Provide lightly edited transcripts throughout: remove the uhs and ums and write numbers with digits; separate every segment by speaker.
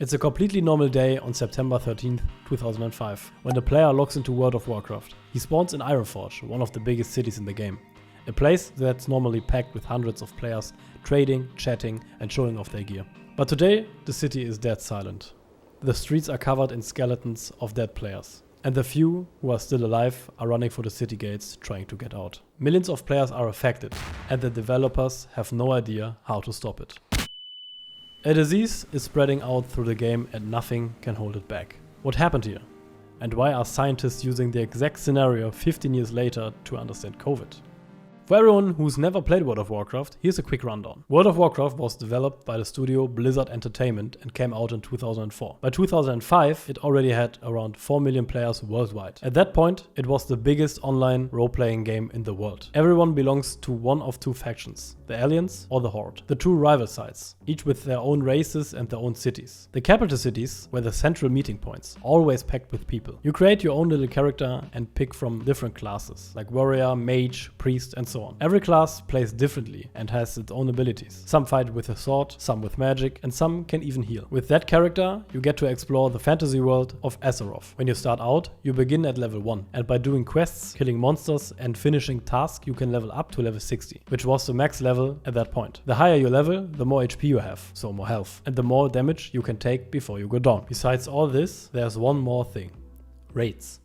Speaker 1: It's a completely normal day on September 13th, 2005, when the player logs into World of Warcraft. He spawns in Ironforge, one of the biggest cities in the game. A place that's normally packed with hundreds of players trading, chatting and showing off their gear. But today, the city is dead silent. The streets are covered in skeletons of dead players. And the few who are still alive are running for the city gates trying to get out. Millions of players are affected, and the developers have no idea how to stop it. A disease is spreading out through the game and nothing can hold it back. What happened here? And why are scientists using the exact scenario 15 years later to understand COVID? For everyone who's never played World of Warcraft, here's a quick rundown. World of Warcraft was developed by the studio Blizzard Entertainment and came out in 2004. By 2005, it already had around 4 million players worldwide. At that point, it was the biggest online role-playing game in the world. Everyone belongs to one of two factions, the Aliens or the Horde, the two rival sides, each with their own races and their own cities. The capital cities were the central meeting points, always packed with people. You create your own little character and pick from different classes, like warrior, mage, priest and so on. Every class plays differently and has its own abilities. Some fight with a sword, some with magic, and some can even heal. With that character, you get to explore the fantasy world of Azeroth. When you start out, you begin at level 1, and by doing quests, killing monsters and finishing tasks, you can level up to level 60, which was the max level at that point. The higher your level, the more HP you have, so more health, and the more damage you can take before you go down. Besides all this, there's one more thing. Raids.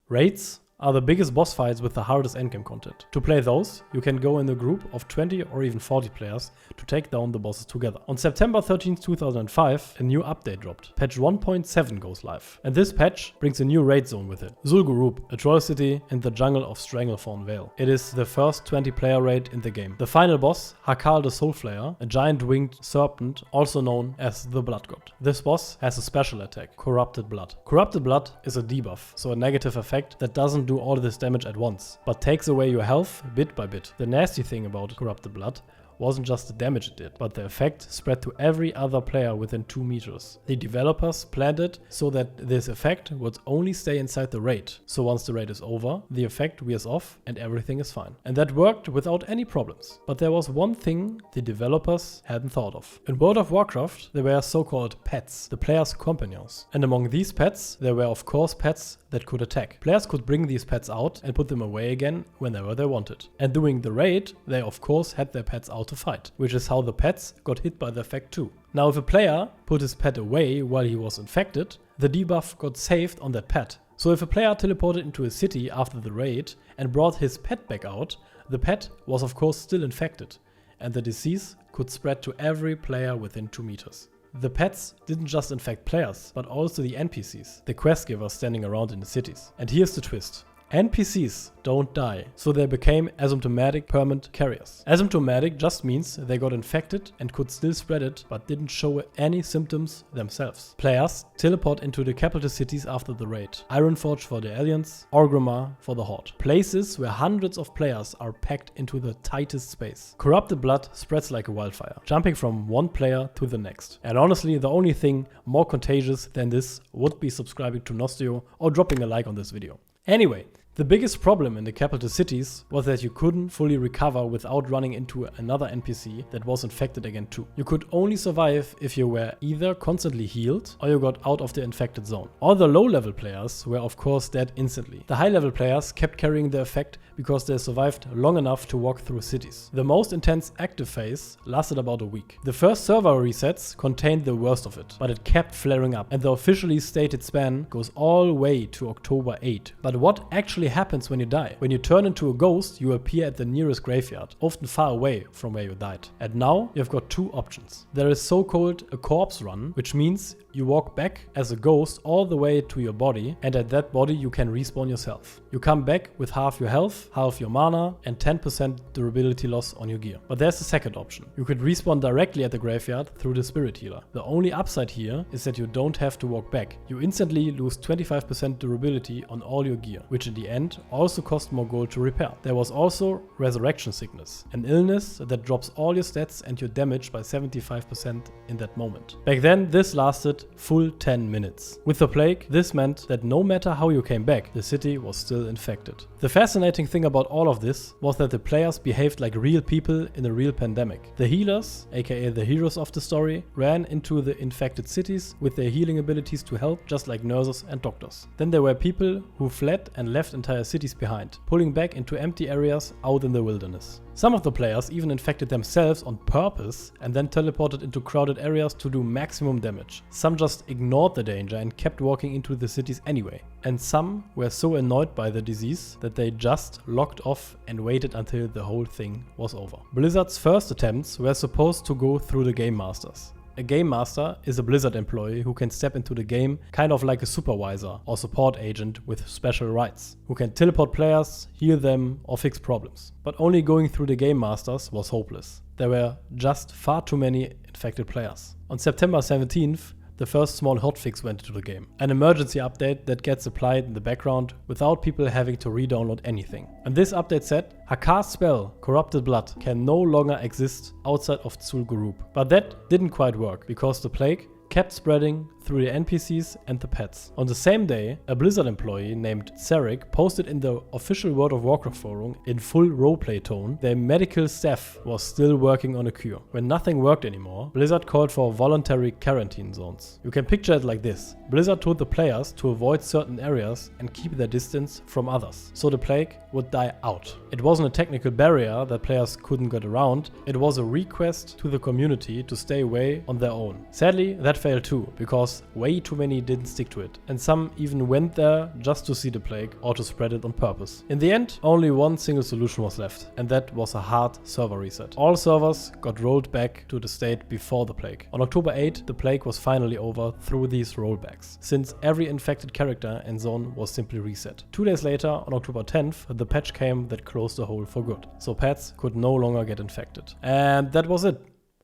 Speaker 1: Raids are the biggest boss fights with the hardest endgame content. To play those, you can go in a group of 20 or even 40 players to take down the bosses together. On September 13, 2005, a new update dropped. Patch 1.7 goes live. And this patch brings a new raid zone with it. Zul'Gurub, a troll city in the jungle of Stranglethorn Vale. It is the first 20-player raid in the game. The final boss, Hakal the Soulflayer, a giant winged serpent, also known as the Blood God. This boss has a special attack, Corrupted Blood. Corrupted Blood is a debuff, so a negative effect that doesn't do all this damage at once, but takes away your health bit by bit. The nasty thing about Corrupted Blood wasn't just the damage it did, but the effect spread to every other player within 2 meters. The developers planned it so that this effect would only stay inside the raid. So once the raid is over, the effect wears off and everything is fine. And that worked without any problems. But there was one thing the developers hadn't thought of. In World of Warcraft, there were so-called pets, the players' companions. And among these pets, there were of course pets that could attack. Players could bring these pets out and put them away again whenever they wanted. And during the raid, they of course had their pets out to fight, which is how the pets got hit by the effect too. Now if a player put his pet away while he was infected, the debuff got saved on that pet. So if a player teleported into a city after the raid and brought his pet back out, the pet was of course still infected, and the disease could spread to every player within 2 meters. The pets didn't just infect players, but also the NPCs, the quest givers standing around in the cities. And here's the twist. NPCs don't die, so they became asymptomatic permanent carriers. Asymptomatic just means they got infected and could still spread it, but didn't show any symptoms themselves. Players teleport into the capital cities after the raid. Ironforge for the Aliens, Orgrimmar for the Horde. Places where hundreds of players are packed into the tightest space. Corrupted Blood spreads like a wildfire, jumping from one player to the next. And honestly, the only thing more contagious than this would be subscribing to Nostio or dropping a like on this video. Anyway, the biggest problem in the capital cities was that you couldn't fully recover without running into another NPC that was infected again too. You could only survive if you were either constantly healed or you got out of the infected zone. All the low-level players were of course dead instantly. The high-level players kept carrying the effect because they survived long enough to walk through cities. The most intense active phase lasted about a week. The first server resets contained the worst of it, but it kept flaring up, and the officially stated span goes all the way to October 8. But what actually happens when you die? When you turn into a ghost, you appear at the nearest graveyard, often far away from where you died. And now you've got two options. There is so-called a corpse run, which means you walk back as a ghost all the way to your body, and at that body you can respawn yourself. You come back with half your health, half your mana, and 10% durability loss on your gear. But there's a second option. You could respawn directly at the graveyard through the spirit healer. The only upside here is that you don't have to walk back. You instantly lose 25% durability on all your gear, which in the end also cost more gold to repair. There was also resurrection sickness, an illness that drops all your stats and your damage by 75% in that moment. Back then this lasted full 10 minutes. With the plague, this meant that no matter how you came back, the city was still infected. The fascinating thing about all of this was that the players behaved like real people in a real pandemic. The healers, aka the heroes of the story, ran into the infected cities with their healing abilities to help, just like nurses and doctors. Then there were people who fled and left entire cities behind, pulling back into empty areas out in the wilderness. Some of the players even infected themselves on purpose and then teleported into crowded areas to do maximum damage. Some just ignored the danger and kept walking into the cities anyway. And some were so annoyed by the disease that they just locked off and waited until the whole thing was over. Blizzard's first attempts were supposed to go through the Game Masters. A Game Master is a Blizzard employee who can step into the game kind of like a supervisor or support agent with special rights, who can teleport players, heal them or fix problems. But only going through the Game Masters was hopeless. There were just far too many infected players. On September 17th, the first small hotfix went into the game. An emergency update that gets applied in the background without people having to re-download anything. And this update said, Hakar's spell, Corrupted Blood, can no longer exist outside of Zul'Gurub. But that didn't quite work, because the plague kept spreading through the NPCs and the pets. On the same day, a Blizzard employee named Zarek posted in the official World of Warcraft forum in full roleplay tone their medical staff was still working on a cure. When nothing worked anymore, Blizzard called for voluntary quarantine zones. You can picture it like this. Blizzard told the players to avoid certain areas and keep their distance from others, so the plague would die out. It wasn't a technical barrier that players couldn't get around, it was a request to the community to stay away on their own. Sadly, that failed too, because way too many didn't stick to it, and some even went there just to see the plague or to spread it on purpose. In the end, only one single solution was left, and that was a hard server reset. All servers got rolled back to the state before the plague. On October 8, the plague was finally over through these rollbacks, since every infected character and zone was simply reset. 2 days later, on October 10th, the patch came that closed the hole for good, so pets could no longer get infected. And that was it.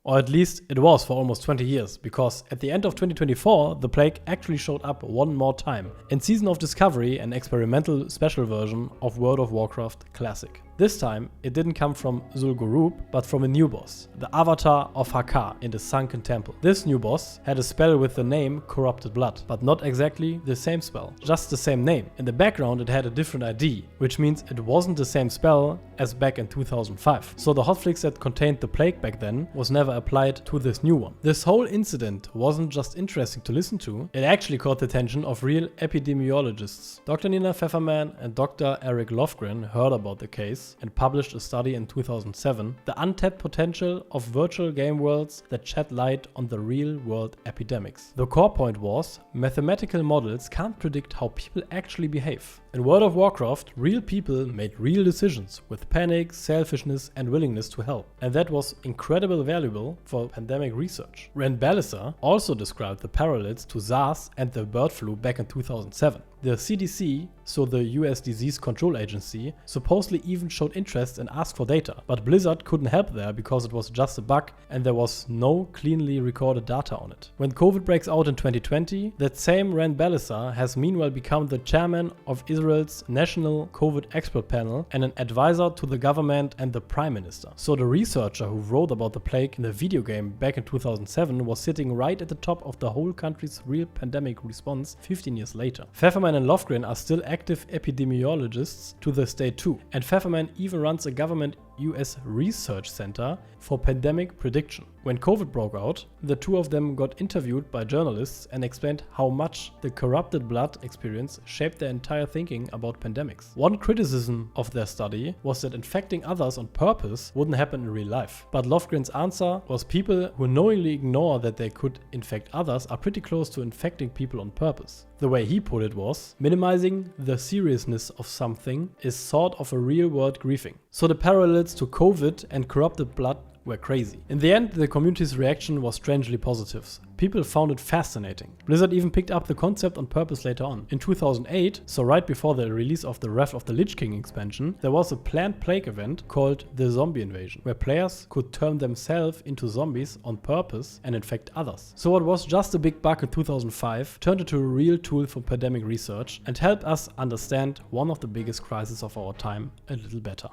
Speaker 1: Or at least it was for almost 20 years, because at the end of 2024, the plague actually showed up one more time in Season of Discovery, an experimental special version of World of Warcraft Classic. This time, it didn't come from Zul'Gurub, but from a new boss, the avatar of Hakar in the Sunken Temple. This new boss had a spell with the name Corrupted Blood, but not exactly the same spell, just the same name. In the background, it had a different ID, which means it wasn't the same spell as back in 2005. So the hotfix that contained the plague back then was never applied to this new one. This whole incident wasn't just interesting to listen to, it actually caught the attention of real epidemiologists. Dr. Nina Pfefferman and Dr. Eric Lofgren heard about the case and published a study in 2007, The Untapped Potential of Virtual Game Worlds That Shed Light on the Real-World Epidemics. The core point was, mathematical models can't predict how people actually behave. In World of Warcraft, real people made real decisions with panic, selfishness and willingness to help. And that was incredibly valuable for pandemic research. Rand Balliser also described the parallels to SARS and the bird flu back in 2007. The CDC, so the US Disease Control Agency, supposedly even showed interest and asked for data, but Blizzard couldn't help there because it was just a bug and there was no cleanly recorded data on it. When COVID breaks out in 2020, that same Rand Balliser has meanwhile become the chairman of Israel's National COVID Expert Panel and an advisor to the government and the Prime Minister. So the researcher who wrote about the plague in the video game back in 2007 was sitting right at the top of the whole country's real pandemic response 15 years later. Pfefferman and Lofgren are still active epidemiologists to this day too, and Pfefferman even runs a government US research center for pandemic prediction. When COVID broke out, the two of them got interviewed by journalists and explained how much the corrupted blood experience shaped their entire thinking about pandemics. One criticism of their study was that infecting others on purpose wouldn't happen in real life. But Lofgren's answer was people who knowingly ignore that they could infect others are pretty close to infecting people on purpose. The way he put it was, minimizing the seriousness of something is sort of a real-world grieving. So the parallels to COVID and corrupted blood were crazy. In the end, the community's reaction was strangely positive. People found it fascinating. Blizzard even picked up the concept on purpose later on. In 2008, so right before the release of the Wrath of the Lich King expansion, there was a planned plague event called the Zombie Invasion, where players could turn themselves into zombies on purpose and infect others. So what was just a big bug in 2005 turned into a real tool for pandemic research and helped us understand one of the biggest crises of our time a little better.